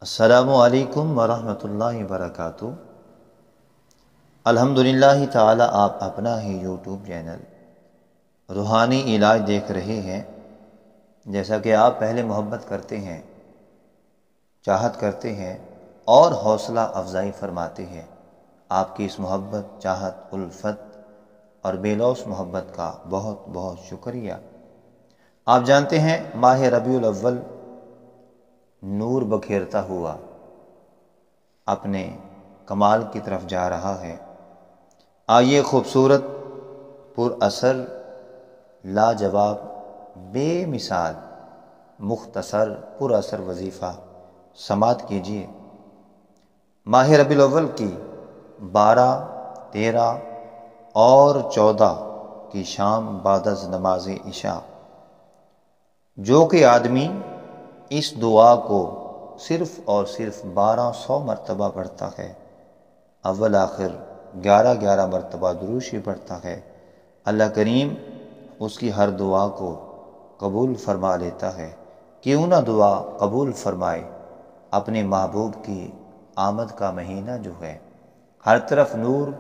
السلام علیکم ورحمۃ اللہ وبرکاتہ۔ الحمدللہ تعالی آپ اپنا ہی یوٹیوب چینل روحانی علاج دیکھ رہے ہیں۔ جیسا کہ آپ پہلے محبت کرتے ہیں، چاہت کرتے ہیں اور حوصلہ افزائی فرماتے ہیں، آپ کی اس محبت، چاہت، الفت اور بے لوث محبت کا بہت بہت شکریہ۔ آپ جانتے ہیں ماہ ربیع الاول نور بکھیرتا ہوا اپنے کمال کی طرف جا رہا ہے۔ آئیے خوبصورت، پر اثر، لاجواب، بے مثال، مختصر، پر اثر وظیفہ سماعت کیجیے۔ ماہ ربیع الاول کی 12، 13 اور 14 کی شام بعد از نماز عشاء، جو کہ آدمی اس دعا کو صرف اور صرف 1200 مرتبہ پڑھتا ہے، اول آخر 11 مرتبہ درود شریف پڑھتا ہے، اللہ کریم اس کی ہر دعا کو قبول فرما لیتا ہے۔ کیوں نہ دعا قبول فرمائے؟ اپنے محبوب کی آمد کا مہینہ جو ہے، ہر طرف نور،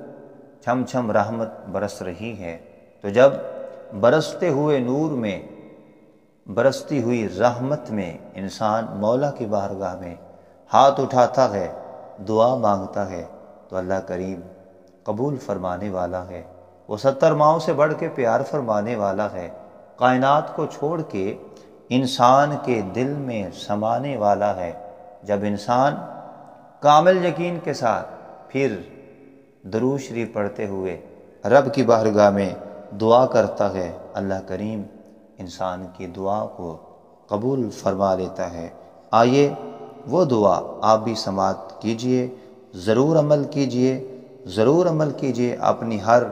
چھم چھم رحمت برس رہی ہے، تو جب برستے ہوئے نور میں، برستی ہوئی رحمت میں انسان مولا کی بارگاہ میں ہاتھ اٹھاتا ہے، دعا مانگتا ہے، تو اللہ کریم قبول فرمانے والا ہے۔ وہ 70 ماؤں سے بڑھ کے پیار فرمانے والا ہے، کائنات کو چھوڑ کے انسان کے دل میں سمانے والا ہے۔ جب انسان کامل یقین کے ساتھ پھر درود شریف پڑھتے ہوئے رب کی بارگاہ میں دعا کرتا ہے، اللہ کریم انسان کی دعا کو قبول فرما لیتا ہے۔ آئیے وہ دعا آپ بھی سماعت کیجئے، ضرور عمل کیجئے، ضرور عمل کیجئے، اپنی ہر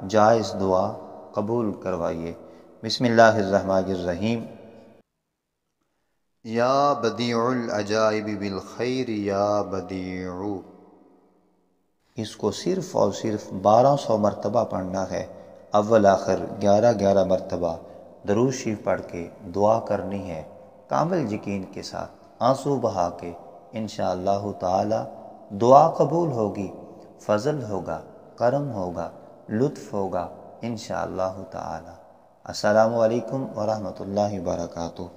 جائز دعا قبول کروائیے۔ بسم اللہ الرحمن الرحیم۔ یا بدیع العجائب بالخیر یا بدیع، اس کو صرف اور صرف 1200 مرتبہ پڑھنا ہے، اول آخر 11 مرتبہ درود شریف پڑھ کے دعا کرنی ہے، کامل یقین کے ساتھ، آنسو بہا کے۔ انشاءاللہ تعالی دعا قبول ہوگی، فضل ہوگا، کرم ہوگا، لطف ہوگا انشاءاللہ تعالی۔ السلام علیکم ورحمۃ اللہ وبرکاتہ۔